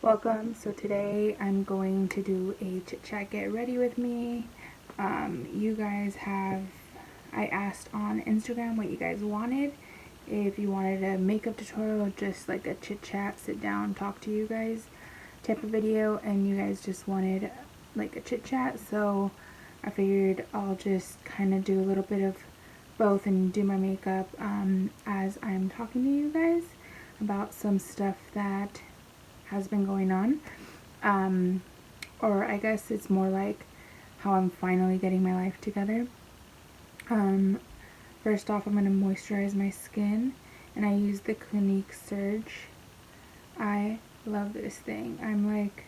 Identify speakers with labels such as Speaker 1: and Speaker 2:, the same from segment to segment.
Speaker 1: Welcome. So today I'm going to do a chit chat get ready with me. I asked on Instagram what you guys wanted. If you wanted a makeup tutorial, just like a chit chat, sit down, talk to you guys type of video, and you guys just wanted like a chit chat, so I figured I'll just kind of do a little bit of both and do my makeup as I'm talking to you guys about some stuff that has been going on, or I guess it's more like how I'm finally getting my life together. First off, I'm going to moisturize my skin, and I use the Clinique Surge. I love this thing. I'm like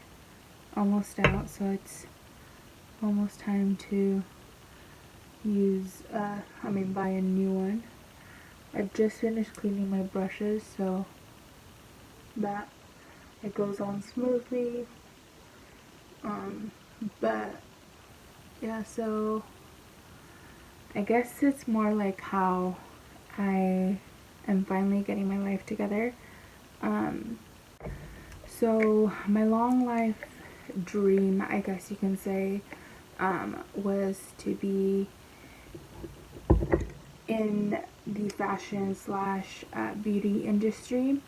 Speaker 1: almost out, so it's almost time to buy a new one. I just finished cleaning my brushes, so that it goes on smoothly. But yeah, so I guess it's more like how I am finally getting my life together. So my long life dream, I guess you can say, was to be in the fashion slash beauty industry.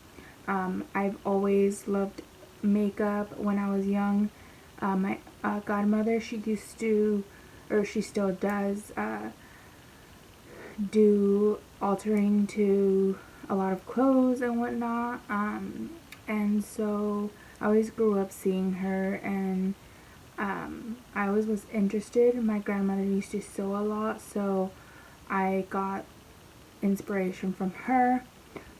Speaker 1: I've always loved makeup. When I was young, my godmother, she used to, or she still does, do altering to a lot of clothes and whatnot, and so I always grew up seeing her, and I always was interested. My grandmother used to sew a lot, so I got inspiration from her.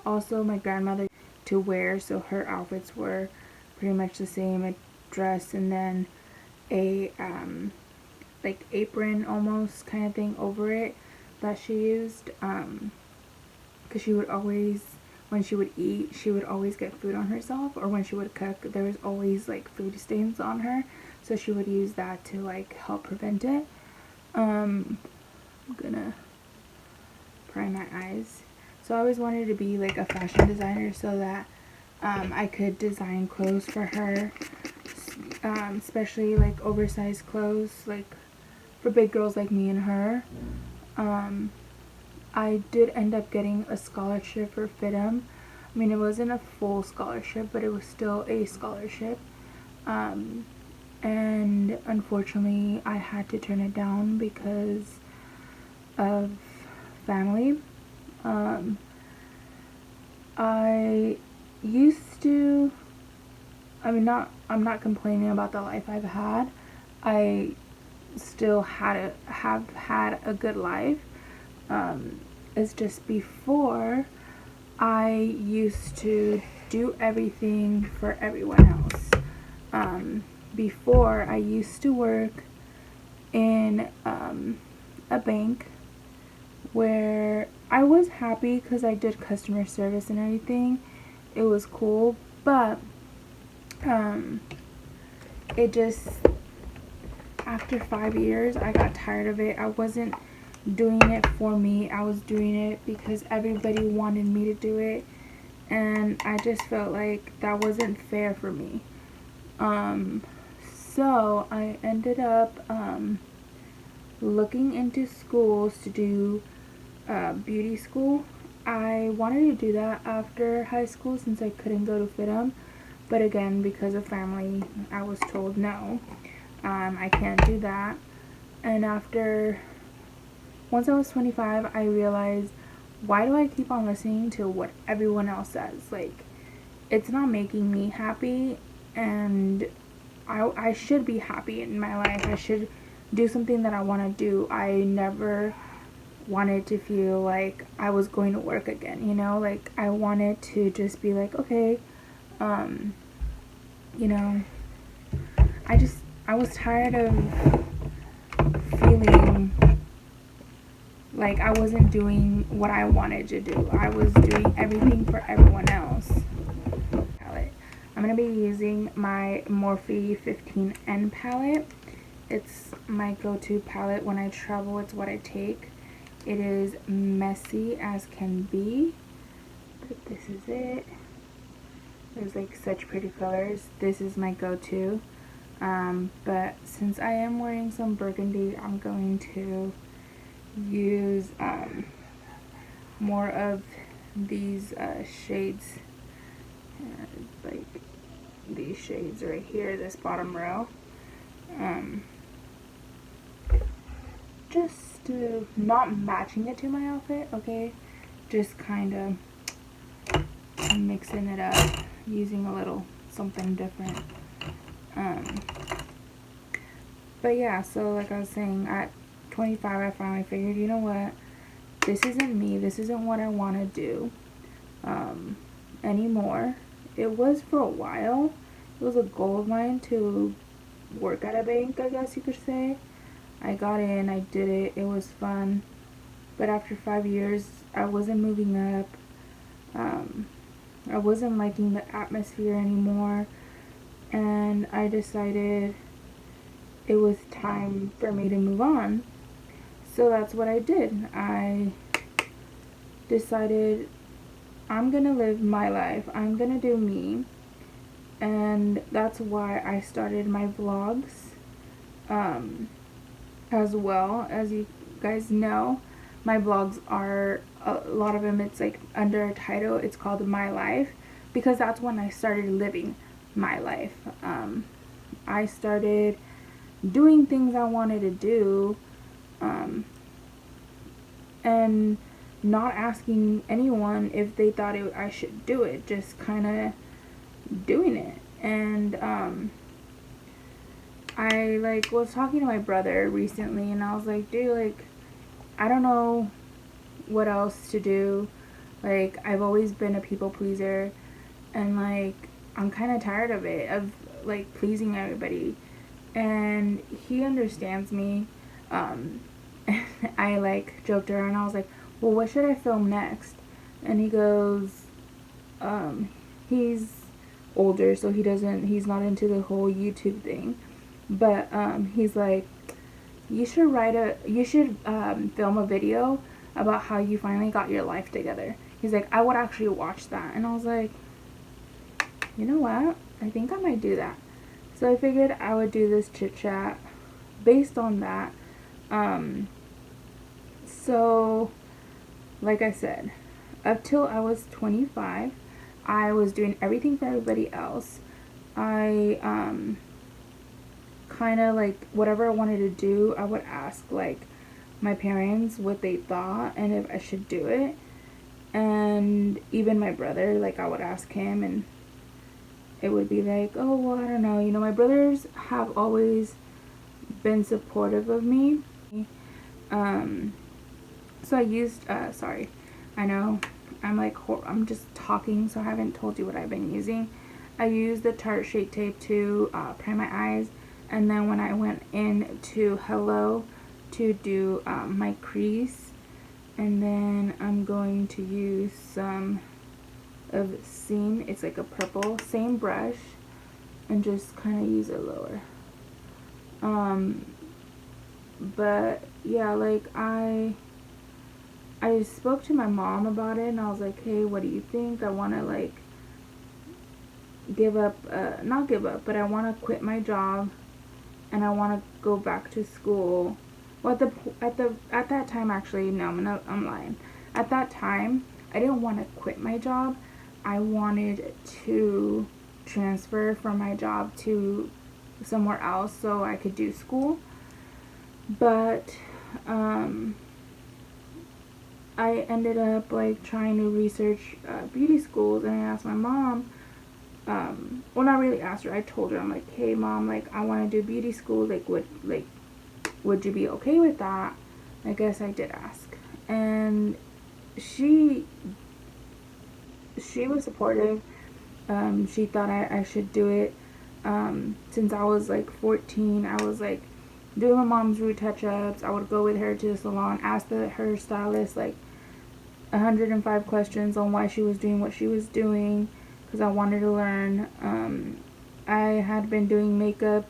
Speaker 1: Also, my grandmother to wear, so her outfits were pretty much the same, a dress and then a like apron almost kind of thing over it that she used, because she would always, when she would eat, she would always get food on herself, or when she would cook, there was always like food stains on her, so she would use that to like help prevent it. I'm gonna pry my eyes. So I always wanted to be like a fashion designer, so that I could design clothes for her, especially like oversized clothes, like for big girls like me and her. I did end up getting a scholarship for FITM. I mean, it wasn't a full scholarship, but it was still a scholarship. And unfortunately, I had to turn it down because of family. I used to, I'm not complaining about the life I've had. I still have had a good life. It's just before, I used to do everything for everyone else. Before, I used to work in a bank where I was happy because I did customer service and everything. It was cool, but it just, after 5 years, I got tired of it. I wasn't doing it for me. I was doing it because everybody wanted me to do it, and I just felt like that wasn't fair for me. So I ended up looking into schools to do beauty school. I wanted to do that after high school since I couldn't go to FITM, but again, because of family, I was told no, I can't do that. And once I was 25, I realized, why do I keep on listening to what everyone else says? Like, it's not making me happy, and I should be happy in my life. I should do something that I want to do. I never wanted to feel like I was going to work again, you know? Like, I wanted to just be like, okay, you know, I was tired of feeling like I wasn't doing what I wanted to do. I was doing everything for everyone else. Palette. I'm going to be using my Morphe 15N palette. It's my go-to palette when I travel. It's what I take. It is messy as can be, but this is it. There's like such pretty colors. This is my go-to. But since I am wearing some burgundy, I'm going to use more of these shades, like these shades right here, this bottom row, just not matching it to my outfit, okay, just kind of mixing it up, using a little something different. But yeah, so like I was saying, at 25 I finally figured, you know what, this isn't me, this isn't what I want to do anymore. It was for a while. It was a goal of mine to work at a bank, I guess you could say. I got in, I did it, it was fun. But after 5 years, I wasn't moving up. I wasn't liking the atmosphere anymore. And I decided it was time for me to move on. So that's what I did. I decided I'm gonna live my life. I'm gonna do me. And that's why I started my vlogs as well. As you guys know, my vlogs are, a lot of them, it's like under a title, it's called My Life, because that's when I started living my life. I started doing things I wanted to do, and not asking anyone if they thought I should do it, just kind of doing it. And I like was talking to my brother recently, and I was like, dude, like, I don't know what else to do. Like, I've always been a people pleaser, and like, I'm kind of tired of it, of like pleasing everybody. And he understands me. I like joked around. I was like, well, what should I film next? And he goes, he's older, so he's not into the whole YouTube thing. But he's like, you should film a video about how you finally got your life together. He's like, I would actually watch that. And I was like, you know what? I think I might do that. So I figured I would do this chit chat based on that. So like I said, up till I was 25, I was doing everything for everybody else. I kind of like whatever I wanted to do, I would ask like my parents what they thought and if I should do it. And even my brother, like I would ask him, and it would be like, oh, well, I don't know. You know, my brothers have always been supportive of me. So I used, sorry, I know I'm just talking, so I haven't told you what I've been using. I used the Tarte Shape Tape to prime my eyes, and then when I went into Hello to do my crease, and then I'm going to use some of Scene. It's like a purple, same brush, and just kind of use it lower. But yeah, like I spoke to my mom about it, and I was like, hey, what do you think? I want to like give up, not give up, but I want to quit my job, and I want to go back to school. Well, at that time, actually, no, I'm lying. At that time, I didn't want to quit my job. I wanted to transfer from my job to somewhere else so I could do school. But I ended up like trying to research beauty schools, and I asked my mom, well, not really asked her, I told her, I'm like, hey mom, like I want to do beauty school, like would you be okay with that? I guess I did ask, and she was supportive. She thought I should do it. Since I was like 14, I was like doing my mom's root touch-ups. I would go with her to the salon, ask her stylist like 105 questions on why she was doing what she was doing, because I wanted to learn. I had been doing makeup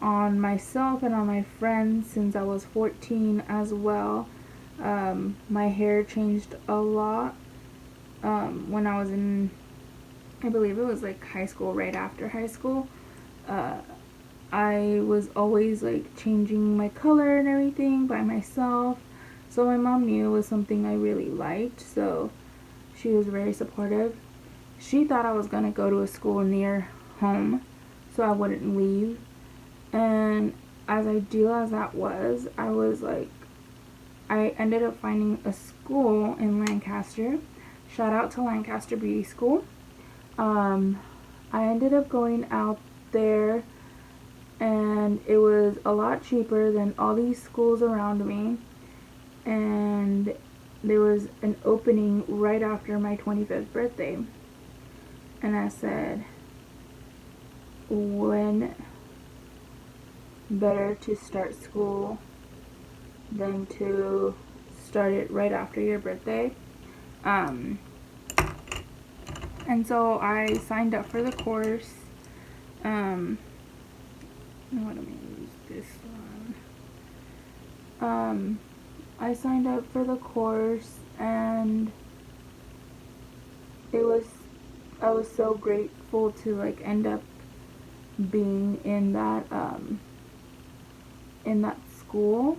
Speaker 1: on myself and on my friends since I was 14 as well. My hair changed a lot when I was in I believe it was like high school, right after high school, I was always like changing my color and everything by myself. So my mom knew it was something I really liked, so she was very supportive. She thought I was going to go to a school near home so I wouldn't leave. And as ideal as that was, I ended up finding a school in Lancaster. Shout out to Lancaster Beauty School. I ended up going out there, and it was a lot cheaper than all these schools around me. And there was an opening right after my 25th birthday. And I said, when better to start school than to start it right after your birthday? And so I signed up for the course. What am I gonna use this one? I signed up for the course, and I was so grateful to like end up being in that school.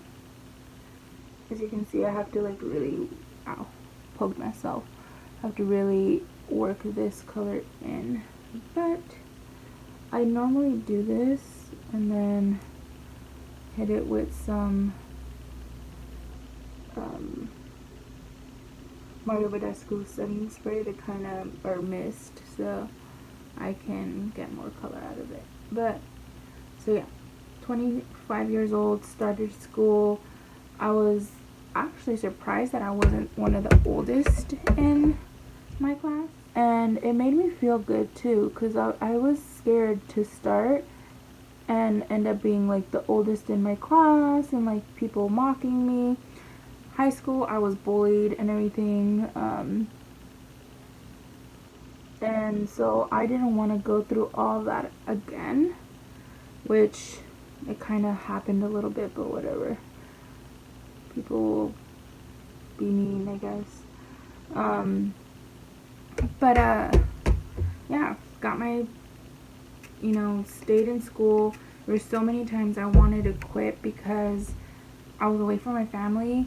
Speaker 1: As you can see, I have to like really, ow, poked myself. I have to really work this color in, but I normally do this and then hit it with some Mario Badescu setting spray to kind of, or mist, so I can get more color out of it. But so yeah, 25 years old, started school. I was actually surprised that I wasn't one of the oldest in my class, and it made me feel good too, because I was scared to start and end up being like the oldest in my class and like people mocking me. High school, I was bullied and everything, and so I didn't want to go through all that again, which it kind of happened a little bit, but whatever. People will be mean, I guess. Yeah, got my, stayed in school. There were so many times I wanted to quit because I was away from my family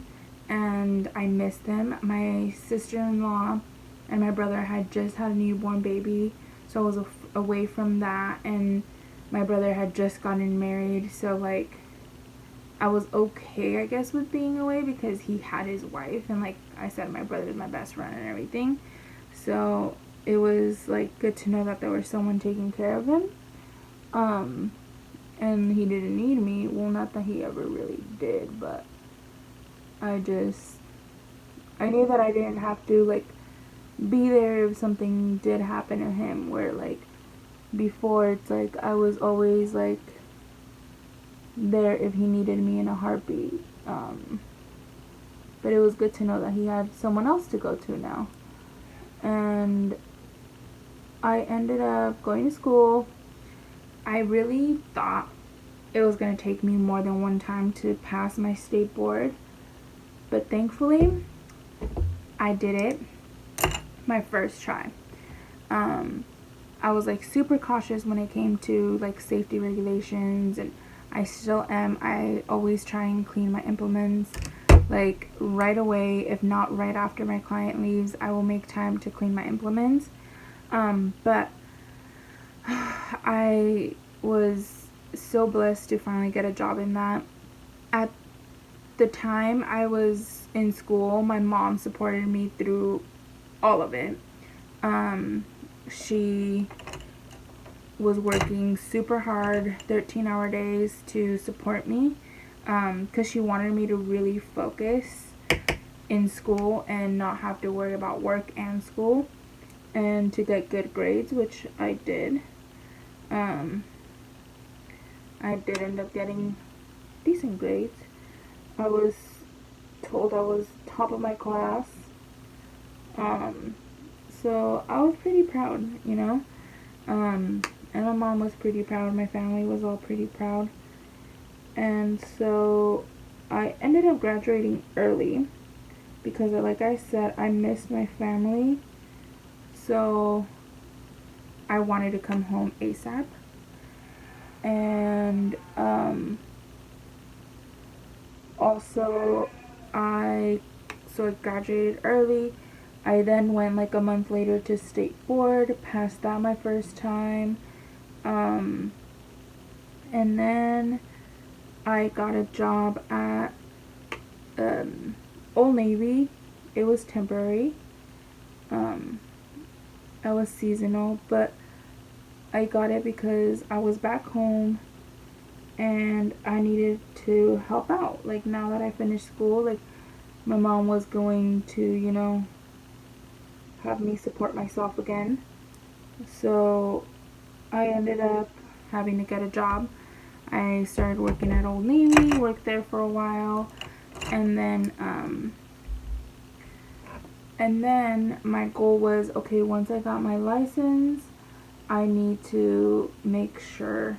Speaker 1: and I missed them. My sister-in-law and my brother had just had a newborn baby, so I was away from that, and my brother had just gotten married, so like I was okay, I guess, with being away because he had his wife, and like I said, my brother's my best friend and everything, so it was like good to know that there was someone taking care of him. And he didn't need me. Well, not that he ever really did, but I knew that I didn't have to like be there if something did happen to him, where like before it's like I was always like there if he needed me in a heartbeat. But it was good to know that he had someone else to go to now. And I ended up going to school. I really thought it was going to take me more than one time to pass my state board, but thankfully I did it my first try. I was like super cautious when it came to like safety regulations, and I still am. I always try and clean my implements like right away. If not right after my client leaves, I will make time to clean my implements. But I was so blessed to finally get a job in that. At the time I was in school, my mom supported me through all of it. She was working super hard, 13-hour days to support me, because she wanted me to really focus in school and not have to worry about work and school, and to get good grades, which I did. I did end up getting decent grades. I was told I was top of my class. So I was pretty proud, and my mom was pretty proud. My family was all pretty proud. And so I ended up graduating early because, like I said, I missed my family. So I wanted to come home ASAP. And also I graduated early. I then went like a month later to state board, passed that my first time. And then I got a job at Old Navy. It was temporary. I was seasonal, but I got it because I was back home and I needed to help out. Like, now that I finished school, like, my mom was going to, you know, have me support myself again. So I ended up having to get a job. I started working at Old Navy, worked there for a while, and then my goal was, okay, once I got my license, I need to make sure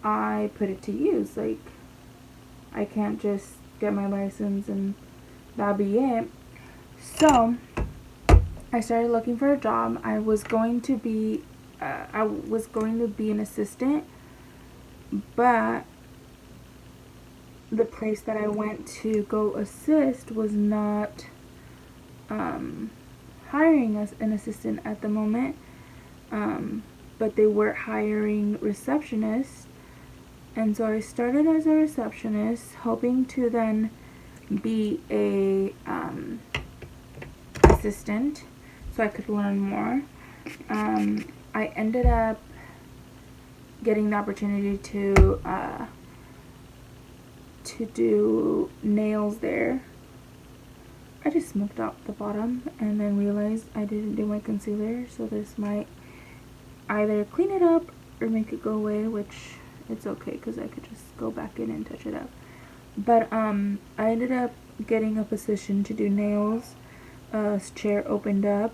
Speaker 1: I put it to use. Like, I can't just get my license and that'll be it. So I started looking for a job. I was going to be an assistant, but the place that I went to go assist was not hiring us an assistant at the moment, but they were hiring receptionists, and so I started as a receptionist, hoping to then be a assistant so I could learn more. I ended up getting the opportunity to do nails there. I just smoked out the bottom and then realized I didn't do my concealer, so this might either clean it up or make it go away, which it's okay because I could just go back in and touch it up. But I ended up getting a position to do nails. A chair opened up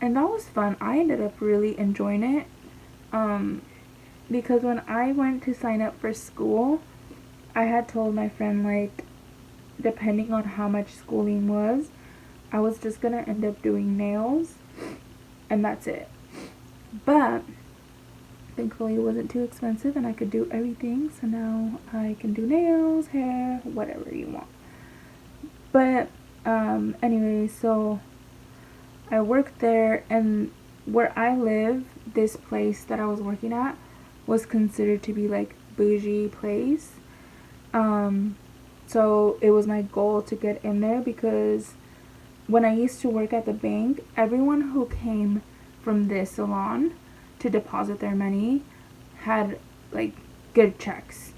Speaker 1: and that was fun. I ended up really enjoying it because when I went to sign up for school, I had told my friend, like, depending on how much schooling was, I was just gonna end up doing nails and that's it. But thankfully it wasn't too expensive and I could do everything, so now I can do nails, hair, whatever you want. But anyway, so I worked there, and where I live, this place that I was working at was considered to be like bougie place. So it was my goal to get in there because when I used to work at the bank, everyone who came from this salon to deposit their money had like good checks.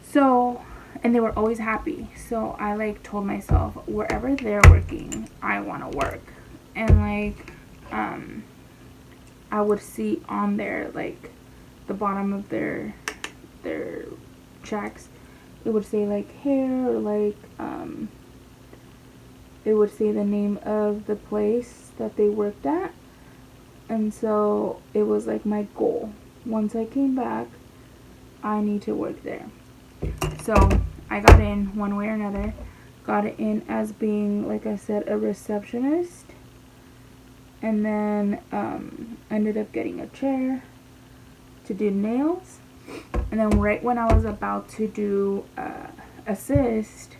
Speaker 1: So, and they were always happy. So I like told myself, wherever they're working, I want to work. And like, I would see on there, like, the bottom of their checks, it would say like hair, or like it would say the name of the place that they worked at. And so it was like my goal, once I came back, I need to work there. So I got in one way or another, got in as being, like I said, a receptionist, and then ended up getting a chair to do nails. And then right when I was about to do assist,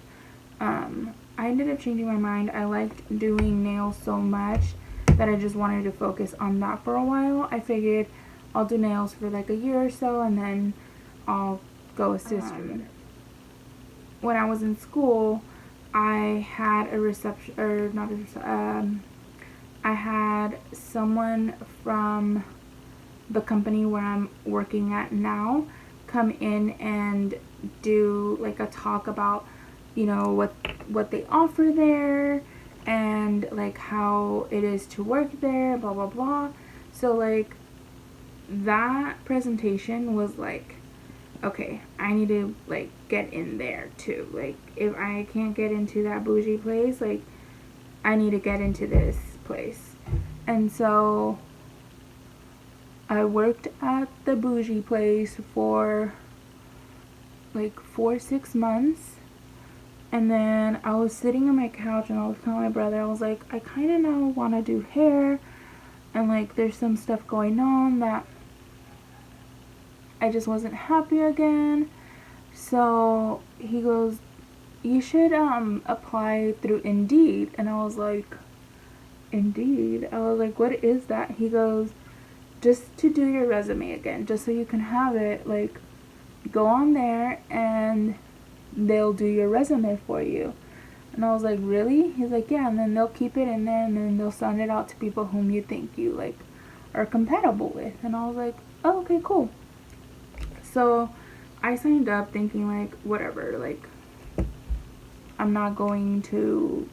Speaker 1: I ended up changing my mind. I liked doing nails so much that I just wanted to focus on that for a while. I figured I'll do nails for like a year or so and then I'll go assist. When I was in school, I had a reception, or not a reception, I had someone from the company where I'm working at now come in and do like a talk about, you know, what they offer there and like how it is to work there, blah blah blah. So like that presentation was like, okay, I need to like get in there too. Like, if I can't get into that bougie place, like I need to get into this place. And so I worked at the bougie place for like 4-6 months. And then I was sitting on my couch and I was telling my brother, I was like, I kind of now want to do hair. and like there's some stuff going on that I just wasn't happy again. So he goes, you should apply through Indeed. And I was like, Indeed? I was like, what is that? He goes, just to do your resume again, just so you can have it, like, go on there and they'll do your resume for you. And I was like, really? He's like, yeah, and then they'll keep it in there and then they'll send it out to people whom you think you like are compatible with. And I was like, oh, okay, cool. So I signed up thinking like, whatever, like, I'm not going to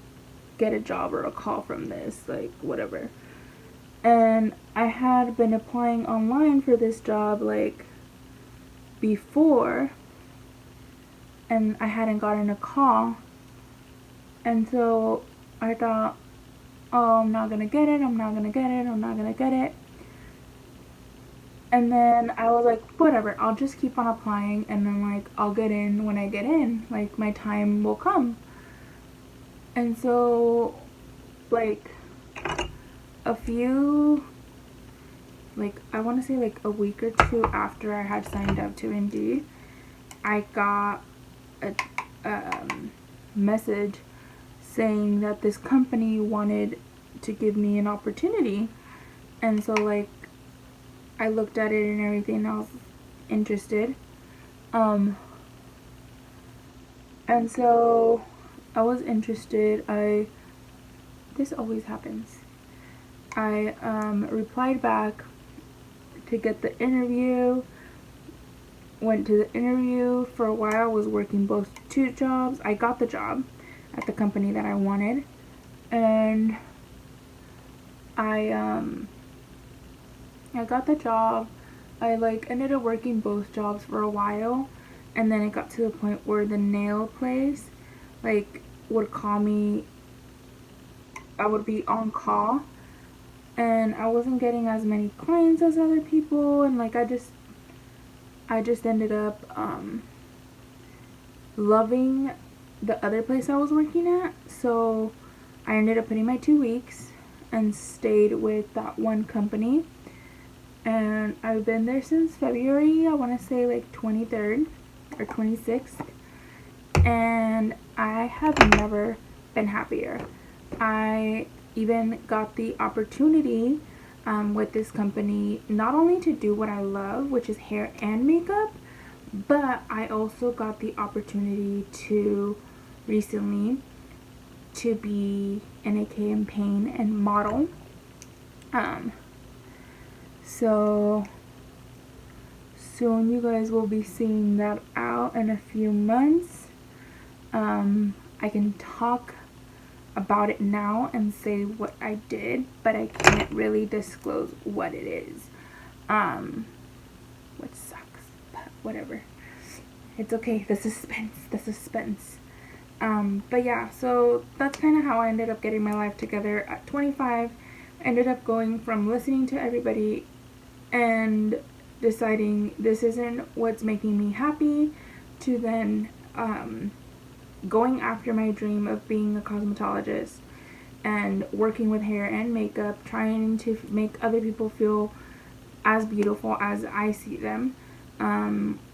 Speaker 1: get a job or a call from this, like, whatever. And I had been applying online for this job like before, and I hadn't gotten a call. And so I thought, oh, I'm not gonna get it, I'm not gonna get it, I'm not gonna get it. And then I was like, whatever, I'll just keep on applying, and then like I'll get in when I get in, like my time will come. And so like a few, like I want to say like a week or two after I had signed up to Indeed, I got a message saying that this company wanted to give me an opportunity. And so like I looked at it and everything, and I was interested. And so I was interested. This always happens. I replied back to get the interview. Went to the interview. For a while, was working both two jobs. I got the job at the company that I wanted, and I got the job. I like ended up working both jobs for a while, and then it got to the point where the nail place like would call me. I would be on call, and I wasn't getting as many clients as other people, and like I just ended up loving the other place I was working at. So I ended up putting my 2 weeks and stayed with that one company, and I've been there since February, I want to say like 23rd or 26th, and I have never been happier. I even got the opportunity with this company not only to do what I love, which is hair and makeup, but I also got the opportunity to recently to be in a campaign and model. So soon you guys will be seeing that out in a few months. I can talk about it now and say what I did, but I can't really disclose what it is, which sucks, but whatever, it's okay, the suspense. But yeah, so that's kind of how I ended up getting my life together at 25. I ended up going from listening to everybody and deciding this isn't what's making me happy, to then going after my dream of being a cosmetologist and working with hair and makeup, trying to make other people feel as beautiful as I see them,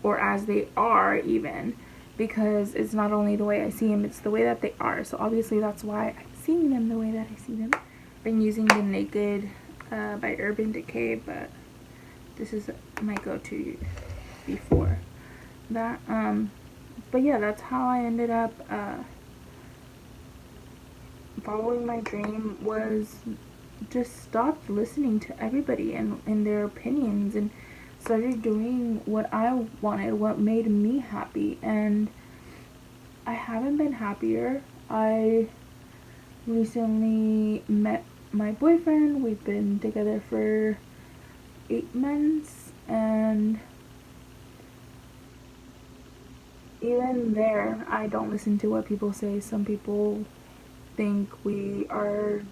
Speaker 1: or as they are even, because it's not only the way I see them, it's the way that they are. So obviously that's why I'm seeing them the way that I see them. Been using the Naked by Urban Decay, but this is my go-to before that. But yeah, that's how I ended up following my dream, was just stopped listening to everybody and their opinions, and started doing what I wanted, what made me happy. And I haven't been happier. I recently met my boyfriend. We've been together for 8 months, and even there, I don't listen to what people say. Some people think we are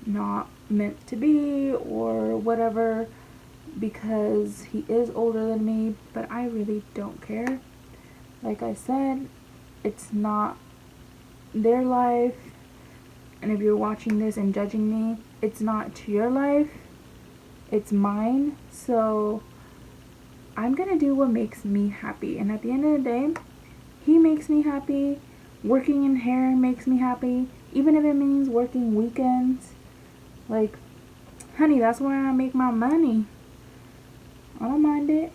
Speaker 1: not meant to be or whatever because he is older than me, but I really don't care. Like I said, it's not their life, and if you're watching this and judging me, it's not your life, it's mine. So I'm gonna do what makes me happy. And at the end of the day, he makes me happy. Working in hair makes me happy. Even if it means working weekends. Like, honey, that's where I make my money. I don't mind it.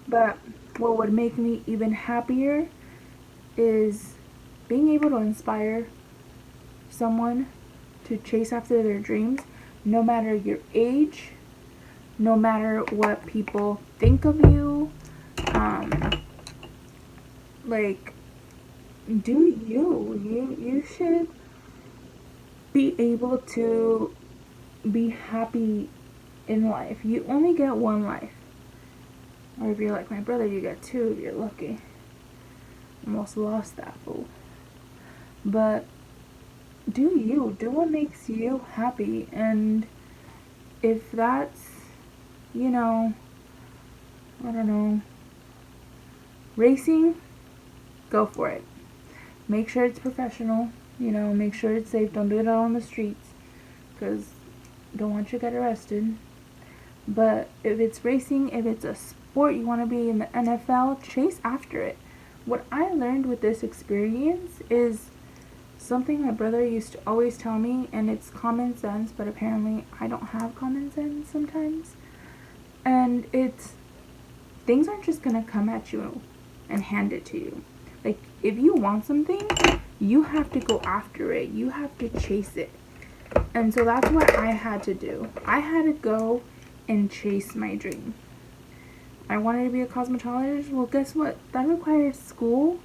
Speaker 1: But what would make me even happier is being able to inspire someone to chase after their dreams, no matter your age, no matter what people think of you. Like, do you should be able to be happy in life. You only get one life. Or if you're like my brother, you get two if you're lucky. Almost lost that fool. But do what makes you happy. And if that's, I don't know, racing, go for it. Make sure it's professional, make sure it's safe. Don't do it out on the streets, because don't want you to get arrested. But if it's racing, if it's a sport, you want to be in the NFL, chase after it. What I learned with this experience is something my brother used to always tell me, and it's common sense, but apparently I don't have common sense sometimes. And it's, things aren't just gonna come at you and hand it to you. Like, if you want something, you have to go after it. You have to chase it. And so that's what I had to do. I had to go and chase my dream. I wanted to be a cosmetologist. Well, guess what? That required school,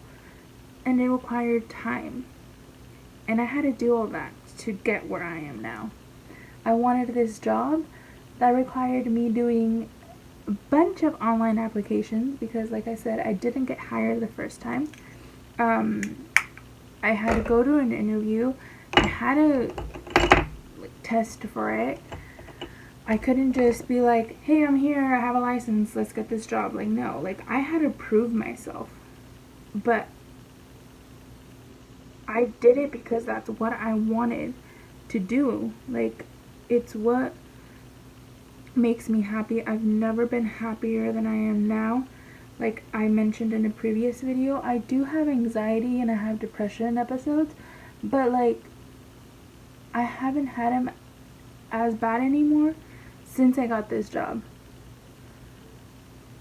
Speaker 1: and it required time. And I had to do all that to get where I am now. I wanted this job. That required me doing a bunch of online applications because, like I said, I didn't get hired the first time. I had to go to an interview. I had to test for it. I couldn't just be like, hey, I'm here, I have a license, let's get this job. Like, no, like, I had to prove myself. But I did it because that's what I wanted to do. Like, it's what makes me happy. I've never been happier than I am now. Like I mentioned in a previous video, I do have anxiety and I have depression episodes, but like I haven't had them as bad anymore since I got this job.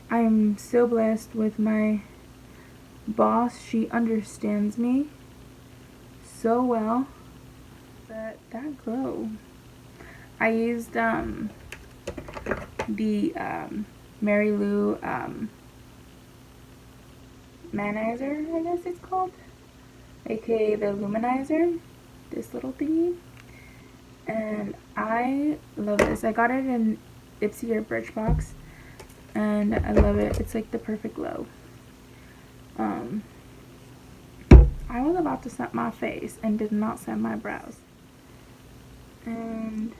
Speaker 1: I'm so blessed with my boss. She understands me so well. But that glow, I used the Mary Lou Manizer, I guess it's called, aka the Illuminizer, this little thingy, and I love this. I got it in Ipsy or Birchbox, and I love it. It's like the perfect glow. I was about to set my face and did not set my brows, and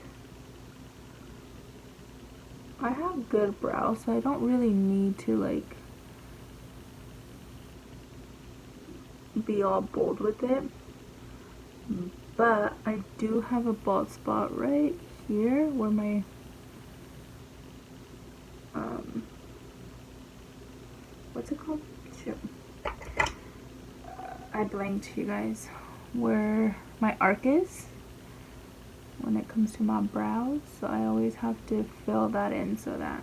Speaker 1: I have good brows, so I don't really need to like be all bold with it, but I do have a bald spot right here where my what's it called? Shoot. I blanked, you guys, where my arc is when it comes to my brows, so I always have to fill that in so that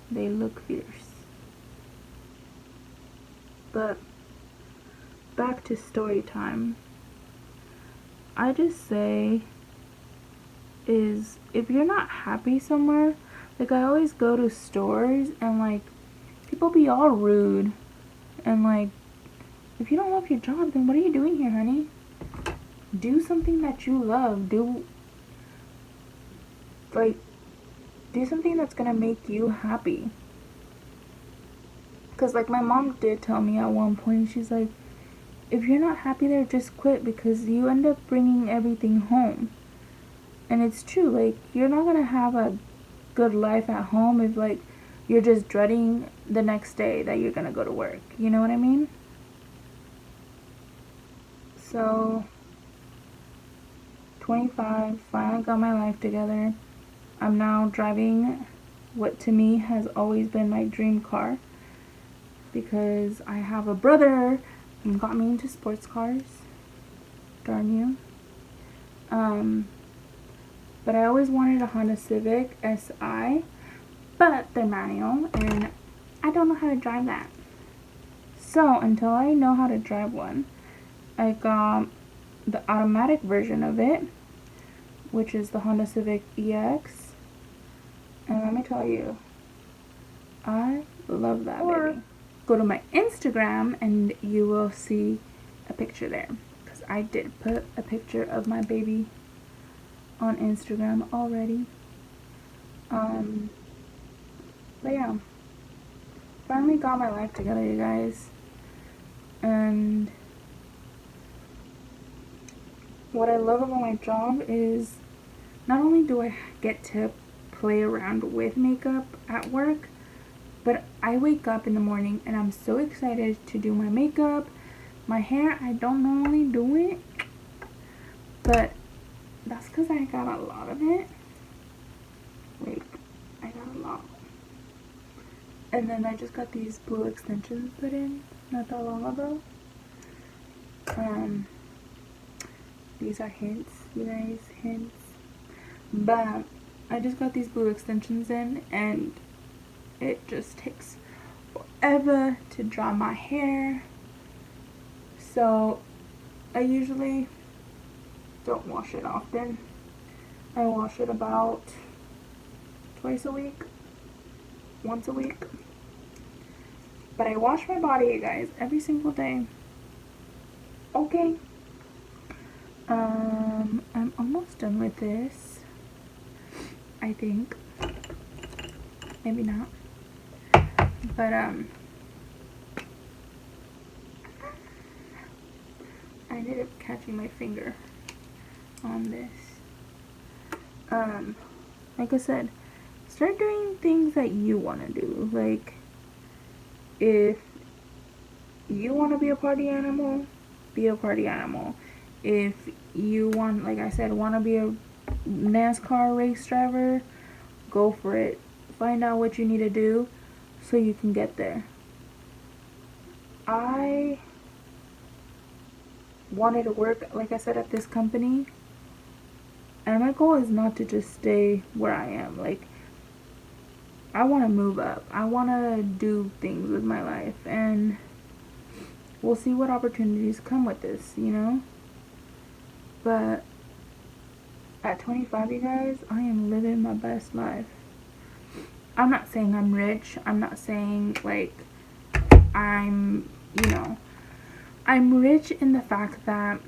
Speaker 1: they look fierce. But back to story time. I just say is if you're not happy somewhere, like I always go to stores and like people be all rude and like, if you don't love your job, then what are you doing here, honey? Do something that you love. Do something that's gonna make you happy. Because like my mom did tell me at one point, she's like, if you're not happy there, just quit, because you end up bringing everything home. And it's true, like you're not gonna have a good life at home if like you're just dreading the next day that you're gonna go to work. You know what I mean? So 25, finally got my life together. I'm now driving what to me has always been my dream car, because I have a brother who got me into sports cars. Darn you. But I always wanted a Honda Civic SI, but they're manual and I don't know how to drive that. So until I know how to drive one, I got the automatic version of it, which is the Honda Civic EX. And let me tell you, I love that baby. Go to my Instagram and you will see a picture there, because I did put a picture of my baby on Instagram already. But yeah, finally got my life together, you guys. And what I love about my job is not only do I get to play around with makeup at work, but I wake up in the morning and I'm so excited to do my makeup. My hair, I don't normally do it, but that's because I got a lot of it. Like, I got a lot. And then I just got these blue extensions put in not that long ago. These are hints, you guys, hints. But I just got these blue extensions in, and it just takes forever to dry my hair. So I usually don't wash it often. I wash it about twice a week, once a week. But I wash my body, you guys, every single day. Okay. I'm almost done with this, I think. Maybe not. But I ended up catching my finger on this. Like I said, start doing things that you want to do. Like, if you want to be a party animal, be a party animal. If you want, like I said, want to be a NASCAR race driver, go for it. Find out what you need to do so you can get there. I wanted to work, like I said, at this company, and my goal is not to just stay where I am. Like, I want to move up. I want to do things with my life, and we'll see what opportunities come with this, you know? But at 25, you guys, I am living my best life. I'm not saying I'm rich. I'm not saying, like, I'm, you know, I'm rich in the fact that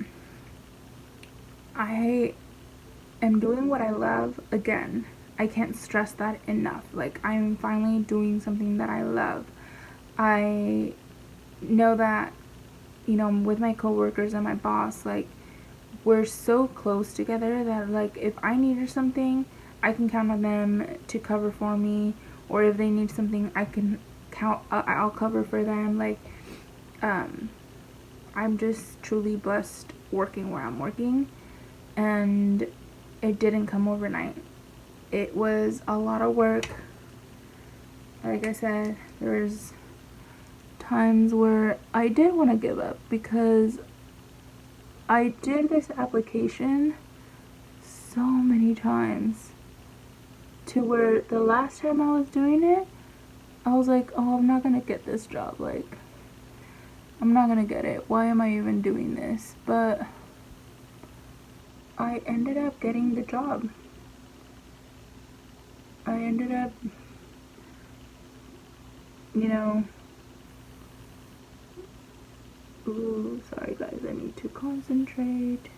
Speaker 1: I am doing what I love. Again, I can't stress that enough. Like, I'm finally doing something that I love. I know that, you know, with my coworkers and my boss, like, we're so close together that, like, if I needed something, I can count on them to cover for me, or if they need something, I'll cover for them. Like, I'm just truly blessed working where I'm working, and it didn't come overnight. It was a lot of work. Like I said, there was times where I did want to give up, because I did this application so many times, to where the last time I was doing it, I was like, oh, I'm not gonna get this job. Like, I'm not gonna get it. Why am I even doing this? But I ended up getting the job. I ended up, you know, ooh, sorry guys, I need to concentrate.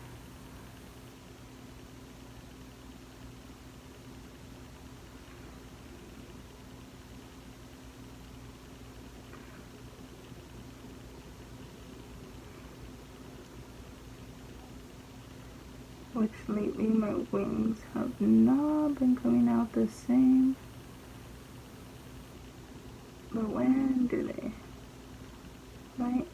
Speaker 1: Which lately my wings have not been coming out the same. But when do they? Right?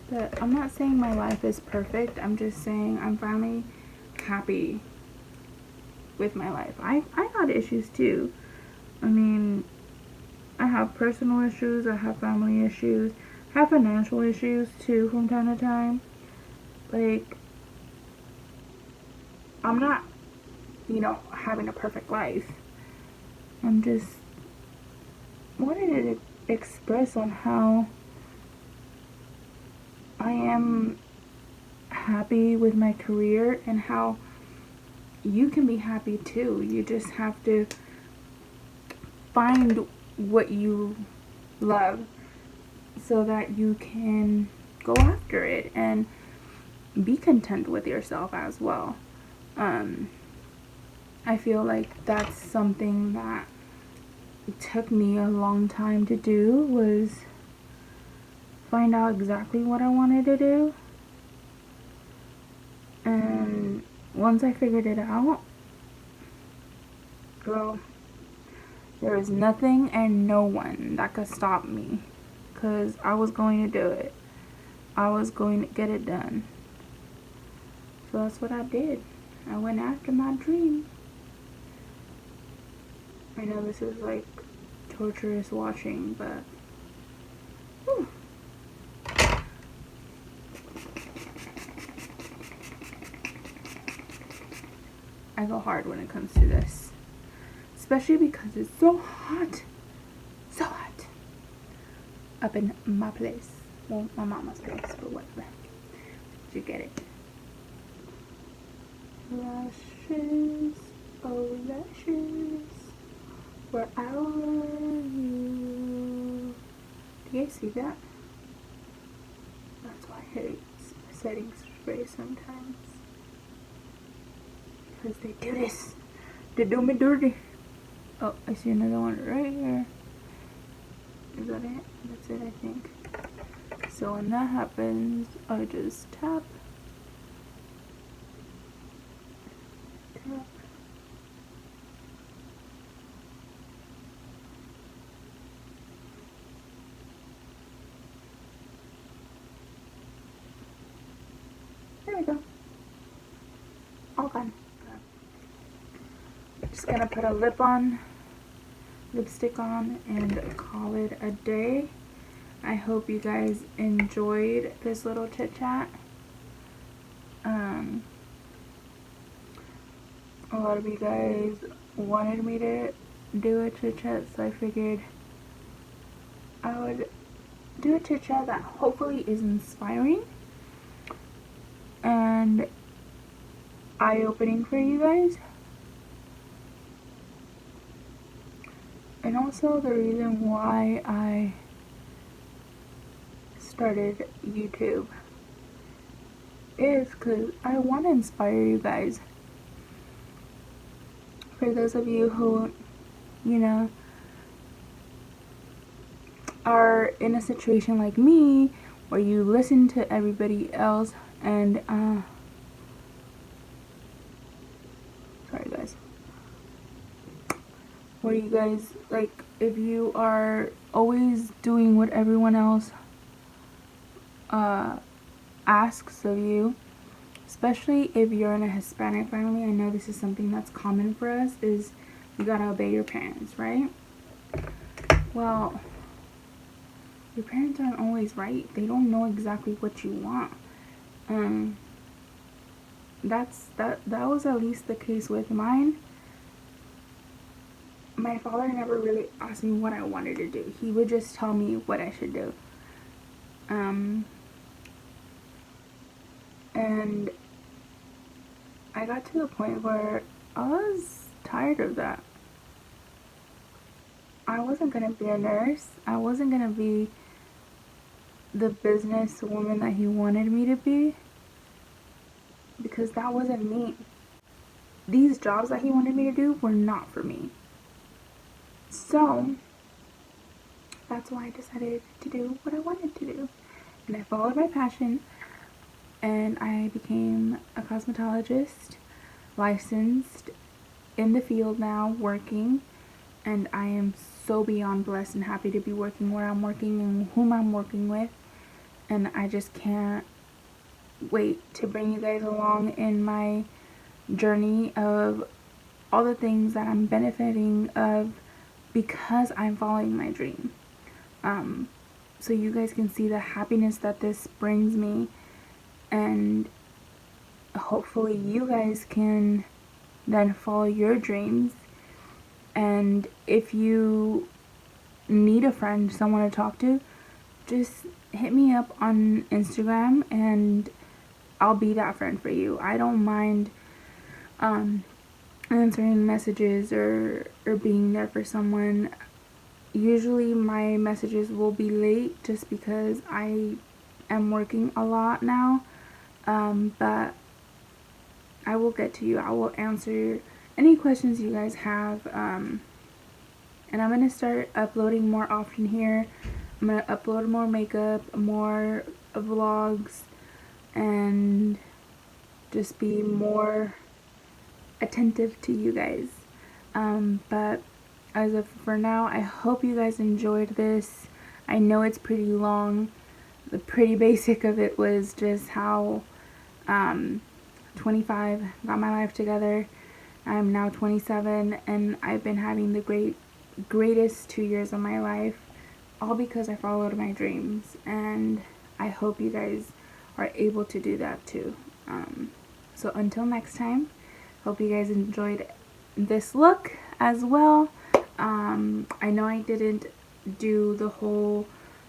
Speaker 1: But I'm not saying my life is perfect. I'm just saying I'm finally happy with my life. I got issues too. I mean, I have personal issues, I have family issues, I have financial issues too from time to time. Like, I'm not, you know, having a perfect life. I'm just wanted to express on how I am happy with my career and how you can be happy too. You just have to find what you love so that you can go after it and be content with yourself as well. I feel like that's something that took me a long time to do, was find out exactly what I wanted to do. And once I figured it out, girl, there was nothing and no one that could stop me, because I was going to do it. I was going to get it done. So that's what I did. I went after my dream. I know this is like torturous watching, but whew. I go hard when it comes to this, especially because it's so hot up in my place. Well, my mama's place, but whatever. Did you get it? Lashes, oh lashes, where are you? Do you guys see that? That's why I hate setting spray sometimes, because they do this. They do me dirty. Oh, I see another one right here. Is that it? That's it, I think. So when that happens, I just tap. Tap. There we go. All done. Just gonna put a lipstick on and call it a day. I hope you guys enjoyed this little chit chat. A lot of you guys wanted me to do a chit chat, so I figured I would do a chit chat that hopefully is inspiring and eye-opening for you guys. And also the reason why I started YouTube is because I want to inspire you guys. For those of you who, you know, are in a situation like me where you listen to everybody else and sorry guys, where you guys, like, if you are always doing what everyone else asks of you, especially if you're in a Hispanic family. I know this is something that's common for us, is you gotta obey your parents, right? Well, your parents aren't always right. They don't know exactly what you want. That was at least the case with mine. My father never really asked me what I wanted to do. He would just tell me what I should do. And I got to the point where I was tired of that. I wasn't gonna be a nurse. I wasn't gonna be the business woman that he wanted me to be, because that wasn't me. These jobs that he wanted me to do were not for me. So that's why I decided to do what I wanted to do. And I followed my passion, and I became a cosmetologist, licensed in the field now, working, and I am so beyond blessed and happy to be working where I'm working and whom I'm working with. and I just can't wait to bring you guys along in my journey of all the things that I'm benefiting of because I'm following my dream. So you guys can see the happiness that this brings me, and hopefully you guys can then follow your dreams. And if you need a friend, someone to talk to, just hit me up on Instagram and I'll be that friend for you. I don't mind answering messages or being there for someone. Usually my messages will be late just because I am working a lot now, but I will get to you. I will answer any questions you guys have, and I'm going to start uploading more often here. I'm going to upload more makeup, more vlogs, and just be more attentive to you guys. But as of for now, I hope you guys enjoyed this. I know it's pretty long. The pretty basic of it was just how 25 got my life together. I'm now 27 and I've been having the greatest 2 years of my life, all because I followed my dreams, and I hope you guys are able to do that too. So until next time, hope you guys enjoyed this look as well. I know I didn't do the whole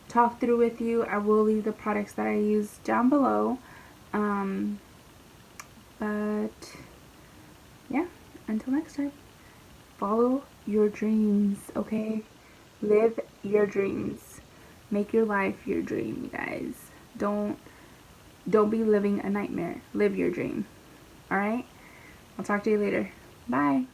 Speaker 1: talk through with you. I will leave the products that I use down below. But yeah, until next time, follow your dreams, okay? Live your dreams. Make your life your dream, you guys. Don't be living a nightmare. Live your dream. Alright? I'll talk to you later. Bye.